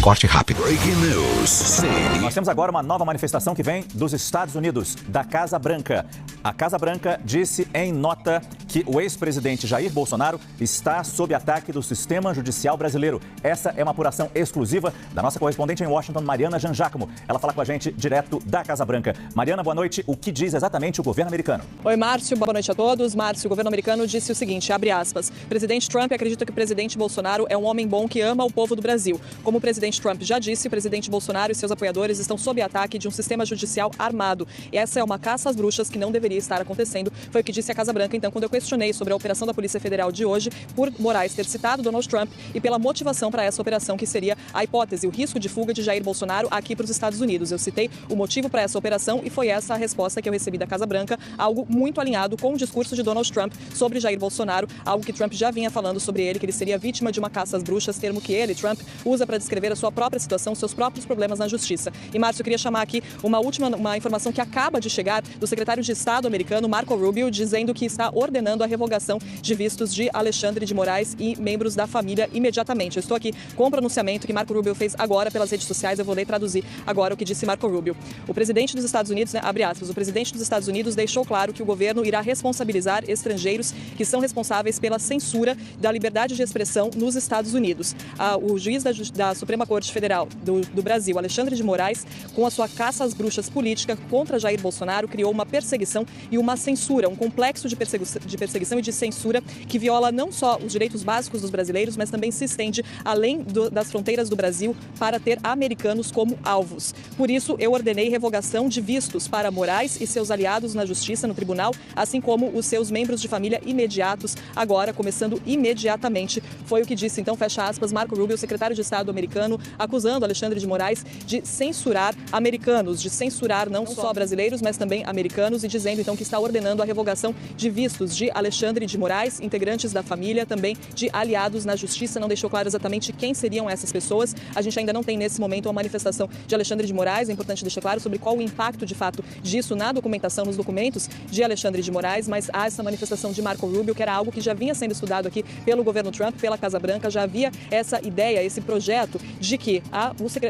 corte rápido. Breaking news. Nós temos agora uma nova manifestação que vem dos Estados Unidos, da Casa Branca. A Casa Branca disse em nota que o ex-presidente Jair Bolsonaro está sob ataque do sistema judicial brasileiro. Essa é uma apuração exclusiva da nossa correspondente em Washington, Mariana Jangiacomo. Ela fala com a gente direto da Casa Branca. Mariana, boa noite. O que diz exatamente o governo americano? Oi, Márcio. Boa noite a todos. Márcio, o governo americano disse o seguinte, abre aspas, presidente Trump acredita que o presidente Bolsonaro é um homem bom que ama o povo do Brasil. Como o presidente Trump já disse, o presidente Bolsonaro e seus apoiadores estão sob ataque de um sistema judicial armado. E essa é uma caça às bruxas que não deveria estar acontecendo. Foi o que disse a Casa Branca, então, quando eu questionei sobre a operação da Polícia Federal de hoje, por Moraes ter citado Donald Trump e pela motivação para essa operação, que seria a hipótese, o risco de fuga de Jair Bolsonaro aqui para os Estados Unidos. Eu citei o motivo para essa operação e foi essa a resposta que eu recebi da Casa Branca, algo muito alinhado com o discurso de Donald Trump sobre Jair Bolsonaro, algo que Trump já vinha falando sobre ele, que ele seria vítima de uma caça às bruxas, termo que ele, Trump, usa para descrever a sua própria situação, seus próprios problemas na justiça. E, Márcio, eu queria chamar aqui uma informação que acaba de chegar do secretário de Estado americano, Marco Rubio, dizendo que está ordenando a revogação de vistos de Alexandre de Moraes e membros da família imediatamente. Eu estou aqui com o pronunciamento que Marco Rubio fez agora pelas redes sociais, eu vou ler e traduzir agora o que disse Marco Rubio. O presidente dos Estados Unidos, abre aspas, o presidente dos Estados Unidos deixou claro que o governo irá responsabilizar estrangeiros que são responsáveis pela censura da liberdade de expressão nos Estados Unidos. O juiz da Suprema Corte Federal do Brasil, Alexandre de Moraes, com a sua caça às bruxas política contra Jair Bolsonaro, criou uma perseguição e uma censura, um complexo de perseguição e de censura que viola não só os direitos básicos dos brasileiros, mas também se estende além das fronteiras do Brasil para ter americanos como alvos. Por isso, eu ordenei revogação de vistos para Moraes e seus aliados na Justiça, no Tribunal, assim como os seus membros de família imediatos, agora começando imediatamente. Foi o que disse, então, fecha aspas, Marco Rubio, secretário de Estado americano, acusando Alexandre de Moraes de censurar americanos, de censurar não só brasileiros, mas também americanos, e dizendo, então, que está ordenando a revogação de vistos de Alexandre de Moraes, integrantes da família, também de aliados na Justiça. Não deixou claro exatamente quem seriam essas pessoas. A gente ainda não tem, nesse momento, uma manifestação de Alexandre de Moraes. É importante deixar claro sobre qual o impacto, de fato, disso na documentação, nos documentos de Alexandre de Moraes, mas há essa manifestação de Marco Rubio, que era algo que já vinha sendo estudado aqui pelo governo Trump, pela Casa Branca. Já havia essa ideia, esse projeto de que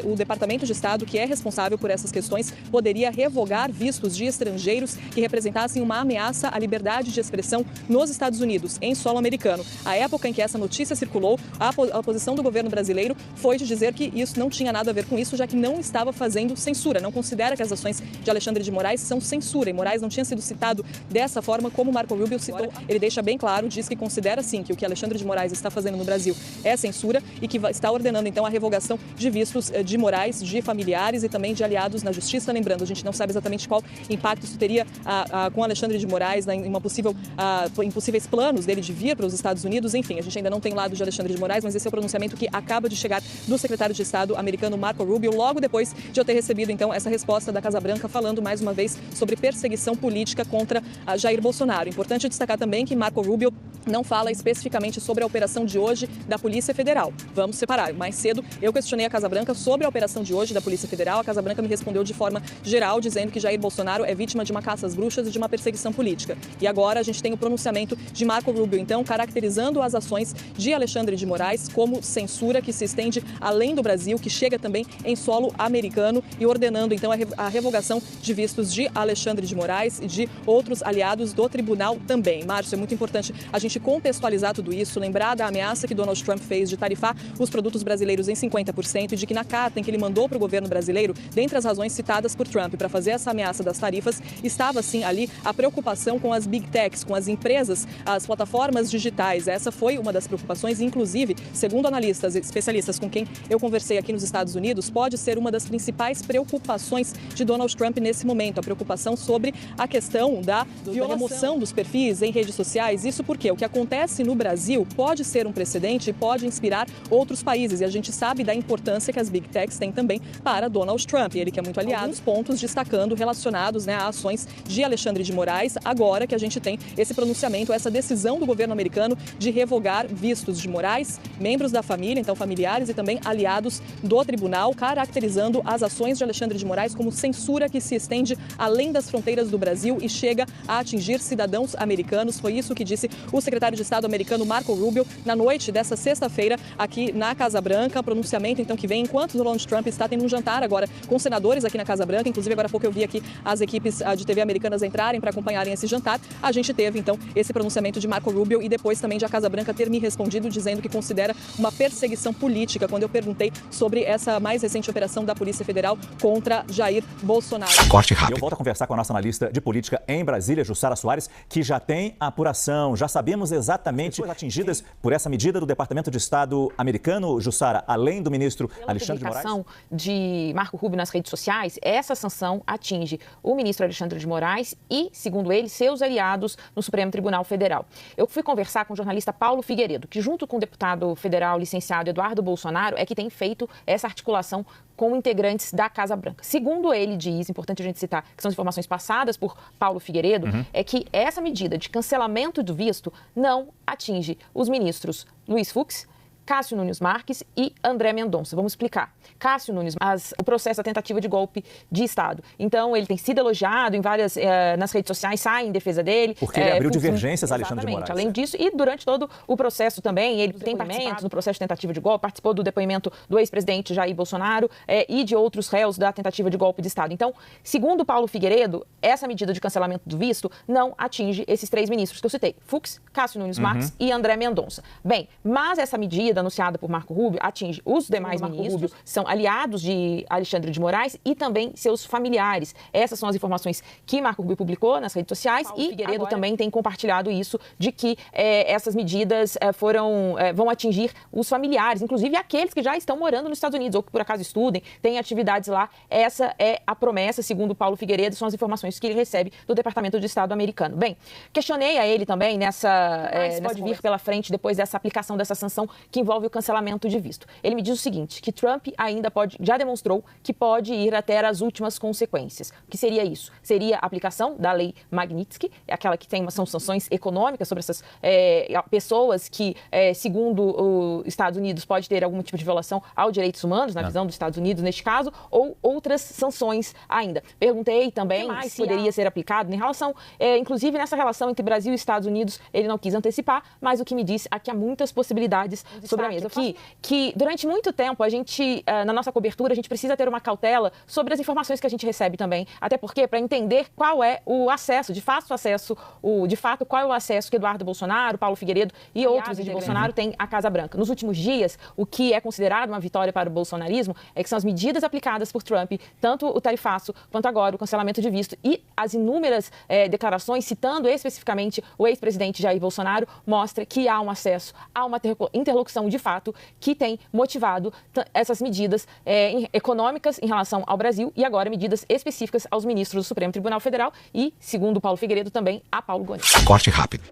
o Departamento de Estado, que é responsável por essas questões, poderia revogar vistos de estrangeiros que representassem uma ameaça à liberdade de expressão nos Estados Unidos, em solo americano. A época em que essa notícia circulou, a posição do governo brasileiro foi de dizer que isso não tinha nada a ver com isso, já que não estava fazendo censura, não considera que as ações de Alexandre de Moraes são censura, e Moraes não tinha sido citado dessa forma como Marco Rubio citou. Ele deixa bem claro, diz que considera sim que o que Alexandre de Moraes está fazendo no Brasil é censura e que está ordenando então a revogação de vistos de Moraes, de familiares e também de aliados na Justiça. Lembrando, a gente não sabe exatamente qual impacto isso teria com Alexandre de Moraes em possíveis planos dele de vir para os Estados Unidos. Enfim, a gente ainda não tem o lado de Alexandre de Moraes, mas esse é o pronunciamento que acaba de chegar do secretário de Estado americano Marco Rubio, logo depois de eu ter recebido então essa resposta da Casa Branca falando mais uma vez sobre perseguição política contra Jair Bolsonaro. Importante destacar também que Marco Rubio não fala especificamente sobre a operação de hoje da Polícia Federal. Vamos separar. Mais cedo, eu questionei a Casa Branca sobre a operação de hoje da Polícia Federal. A Casa Branca me respondeu de forma geral, dizendo que Jair Bolsonaro é vítima de uma caça às bruxas e de uma perseguição política. E agora a gente tem o pronunciamento de Marco Rubio, então, caracterizando as ações de Alexandre de Moraes como censura que se estende além do Brasil, que chega também em solo americano, e ordenando, então, a revogação de vistos de Alexandre de Moraes e de outros aliados do tribunal também. Márcio, é muito importante a gente contextualizar tudo isso, lembrar da ameaça que Donald Trump fez de tarifar os produtos brasileiros em 50% e de que na carta em que ele mandou para o governo brasileiro, dentre as razões citadas por Trump para fazer essa ameaça das tarifas, estava sim ali a preocupação com as big techs, com as empresas, as plataformas digitais. Essa foi uma das preocupações, inclusive, segundo analistas e especialistas com quem eu conversei aqui nos Estados Unidos, pode ser uma das principais preocupações de Donald Trump nesse momento, a preocupação sobre a questão da remoção dos perfis em redes sociais. Isso porque o que acontece no Brasil pode ser um precedente e pode inspirar outros países. E a gente sabe da importância que as big techs têm também para Donald Trump. Ele que é muito aliado. Alguns pontos destacando relacionados, a ações de Alexandre de Moraes, agora que a gente tem esse pronunciamento, essa decisão do governo americano de revogar vistos de Moraes, membros da família, então familiares e também aliados do tribunal, caracterizando as ações de Alexandre de Moraes como censura que se estende além das fronteiras do Brasil e chega a atingir cidadãos americanos. Foi isso que disse o secretário secretário de Estado americano Marco Rubio na noite dessa sexta-feira aqui na Casa Branca. Pronunciamento então que vem enquanto Donald Trump está tendo um jantar agora com senadores aqui na Casa Branca. Inclusive agora há pouco eu vi aqui as equipes de TV americanas entrarem para acompanharem esse jantar. A gente teve então esse pronunciamento de Marco Rubio e depois também de a Casa Branca ter me respondido dizendo que considera uma perseguição política quando eu perguntei sobre essa mais recente operação da Polícia Federal contra Jair Bolsonaro. Corte rápido. Eu volto a conversar com a nossa analista de política em Brasília, Jussara Soares, que já tem a apuração. Já sabemos exatamente as atingidas por essa medida do Departamento de Estado americano, Jussara, além do ministro Alexandre de Moraes. A publicação de Marco Rubio nas redes sociais, essa sanção atinge o ministro Alexandre de Moraes e, segundo ele, seus aliados no Supremo Tribunal Federal. Eu fui conversar com o jornalista Paulo Figueiredo, que junto com o deputado federal licenciado Eduardo Bolsonaro é que tem feito essa articulação com integrantes da Casa Branca. Segundo ele diz, importante a gente citar, que são as informações passadas por Paulo Figueiredo, é que essa medida de cancelamento do visto não atinge os ministros Luiz Fux, Cássio Nunes Marques e André Mendonça. Vamos explicar. Cássio Nunes, o processo da tentativa de golpe de Estado. Então, ele tem sido elogiado em várias, nas redes sociais, sai em defesa dele. Porque ele abriu divergências a Alexandre de Moraes. Além disso, e durante todo o processo também, ele tem participado no processo de tentativa de golpe, participou do depoimento do ex-presidente Jair Bolsonaro e de outros réus da tentativa de golpe de Estado. Então, segundo Paulo Figueiredo, essa medida de cancelamento do visto não atinge esses três ministros que eu citei, Fux, Cássio Nunes Marques e André Mendonça. Bem, mas essa medida anunciada por Marco Rubio atinge os demais ministros, são aliados de Alexandre de Moraes e também seus familiares. Essas são as informações que Marco Rubio publicou nas redes sociais e Figueiredo também tem compartilhado isso, de que essas medidas vão atingir os familiares, inclusive aqueles que já estão morando nos Estados Unidos ou que por acaso estudem, têm atividades lá. Essa é a promessa, segundo Paulo Figueiredo, são as informações que ele recebe do Departamento de Estado americano. Bem, questionei a ele também pode vir pela frente depois dessa aplicação dessa sanção que envolve o cancelamento de visto. Ele me diz o seguinte, que Trump ainda já demonstrou que pode ir até as últimas consequências. O que seria isso? Seria a aplicação da lei Magnitsky, aquela que são sanções econômicas sobre essas pessoas que, segundo os Estados Unidos, pode ter algum tipo de violação aos direitos humanos, na visão dos Estados Unidos neste caso, ou outras sanções ainda. Perguntei também se poderia ser aplicado em relação, inclusive nessa relação entre Brasil e Estados Unidos, ele não quis antecipar, mas o que me disse é que há muitas possibilidades sobre a mesa. Que durante muito tempo, a gente, na nossa cobertura, a gente precisa ter uma cautela sobre as informações que a gente recebe também, até porque para entender qual é o acesso, qual é o acesso que Eduardo Bolsonaro, Paulo Figueiredo e outros de Bolsonaro têm à Casa Branca. Nos últimos dias, o que é considerado uma vitória para o bolsonarismo é que são as medidas aplicadas por Trump, tanto o tarifaço quanto agora o cancelamento de visto e as inúmeras declarações, citando especificamente o ex-presidente Jair Bolsonaro, mostra que há um acesso a uma interlocução de fato que tem motivado essas medidas econômicas em relação ao Brasil e agora medidas específicas aos ministros do Supremo Tribunal Federal e, segundo Paulo Figueiredo, também a Paulo Gones. Corte rápido.